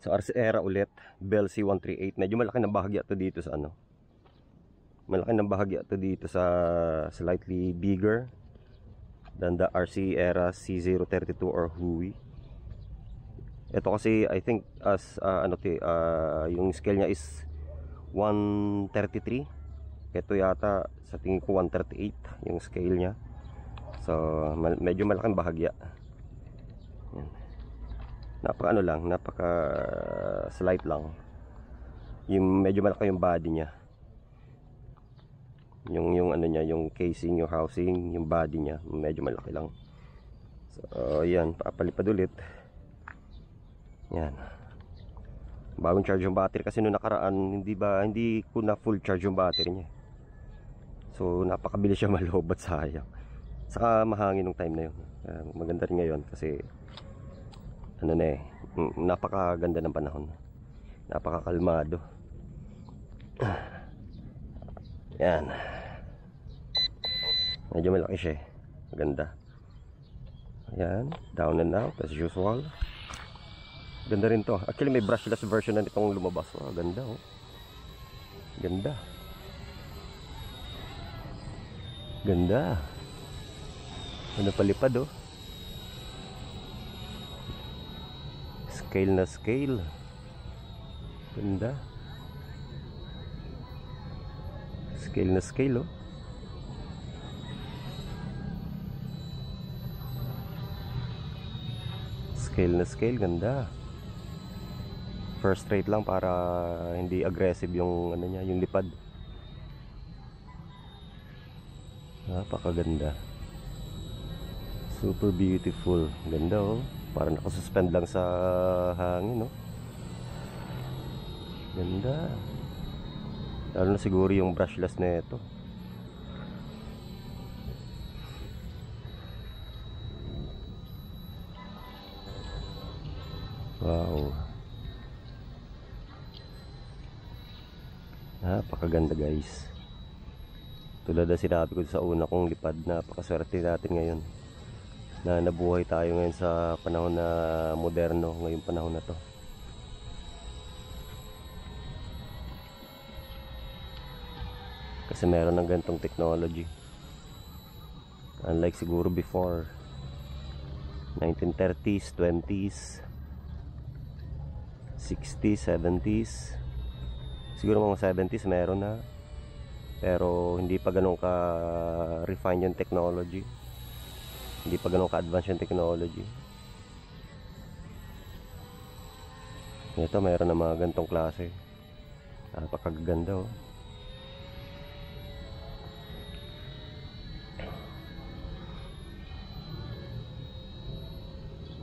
Sa RC Era ulit, Bell C138. Medyo malaki na bahagya to dito sa ano. Malaki na bahagya to dito sa slightly bigger than the RC Era C032 or Huey. Ito kasi I think as yung scale niya is 133. Ito yata sa tingin ko 138 yung scale niya. So medyo malaking bahagya. Yan. Napaka ano lang, napaka slight lang. Yung medyo malaki yung body niya. Yung ano niya, yung casing, yung housing, yung body niya, medyo malaki lang. So yan, papalipad ulit. Yan. Bagong charge yung battery kasi nung nakaraan, hindi ko na full charge yung battery niya. So napakabilis siya malobat, sayang. Saka mahangin nung time na yun. Maganda rin ngayon kasi ano na napakaganda ng panahon, napakakalmado. Yan, medyo malaki siya, maganda. Yan, down and out as usual. Ganda rin to. Actually may brushless version na nitong lumabas. Ganda oh. Ganda. Ganda. Ano palipad oh. Scale na scale. Ganda. Scale na scale oh. Scale na scale, ganda. First straight lang para hindi aggressive yung ano niya, yung lipad. Napakaganda. Super beautiful. Ganda oh. Parang nakasuspend lang sa hangin, no? Ganda. Lalo na siguro yung brushless na ito. Wow. Napakaganda guys. Tulad na sinabi ko sa una kong lipad, napakaswerte natin ngayon na nabuhay tayo ngayon sa panahon na moderno, ngayong panahon na to. Kasi meron ng ganitong technology. Unlike siguro before 1930s, 20s, 60s, 70s. Siguro mga 70s meron na. Pero hindi pa ganun ka refine yung technology. Hindi pa ganun ka-advance yung technology. Ito mayroon na mga ganitong klase. Napakaganda oh.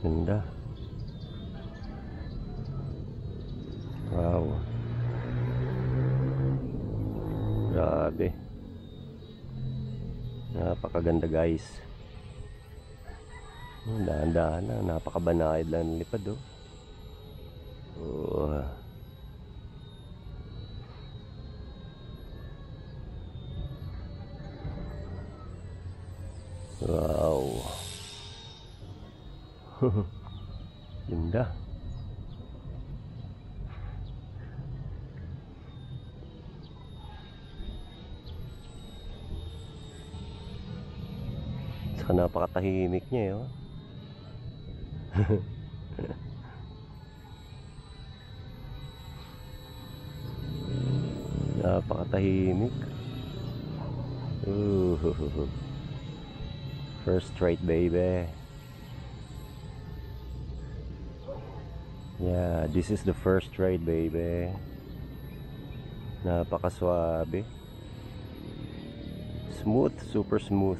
Ganda. Wow. Grabe. Napakaganda guys. Dahan-dahan na, napakabanayad lang ng lipad oh. Wow. Ganda. Saka napakatahimik niya eh oh. Napakatahimik. First straight baby. Yeah, this is the first straight baby. Napakaswabe. Smooth, super smooth.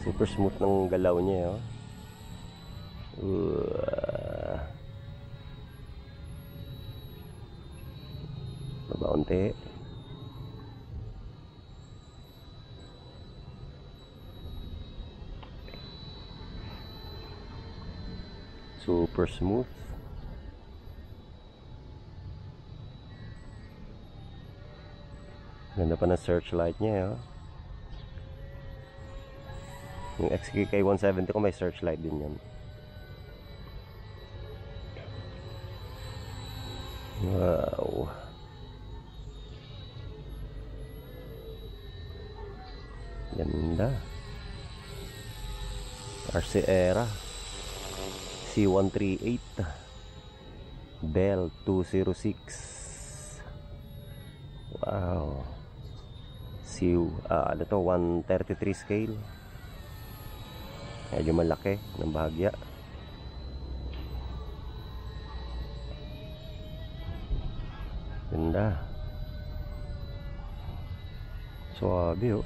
Super smooth ng galaw niya oh. Baba unti. Super smooth. Ganda pa ng searchlight niya oh. Yung XKK 170 ko may searchlight din yan. Wow. Ganda. RC Era C138 Bell 206. Wow. Ano to, 133 scale. Medyo malaki ng bahagya. Ganda. Suabe oh.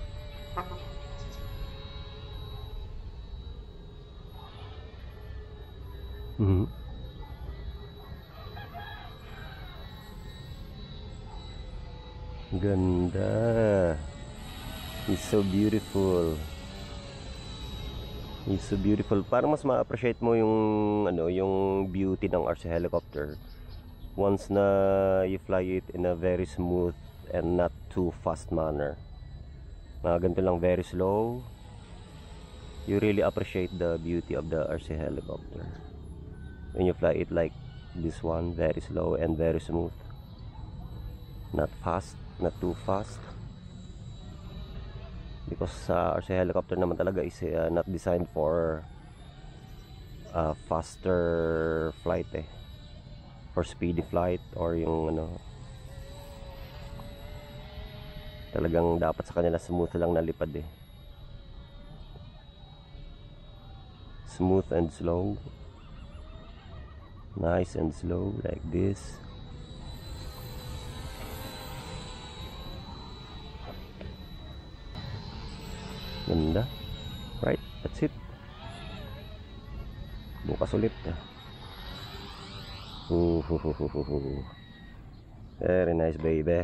Ganda. It's so beautiful. It's so beautiful. Parang mas ma-appreciate mo yung yung beauty ng RC helicopter once na you fly it in a very smooth and not too fast manner. Ganito lang, very slow. You really appreciate the beauty of the RC helicopter when you fly it like this one, very slow and very smooth, not fast, not too fast, because RC helicopter naman talaga is not designed for faster flight for speedy flight, or yung talagang dapat sa kanila smooth lang na lipad smooth and slow, nice and slow like this. Ganda. Right, that's it. Bukas ulit. Very nice, baby.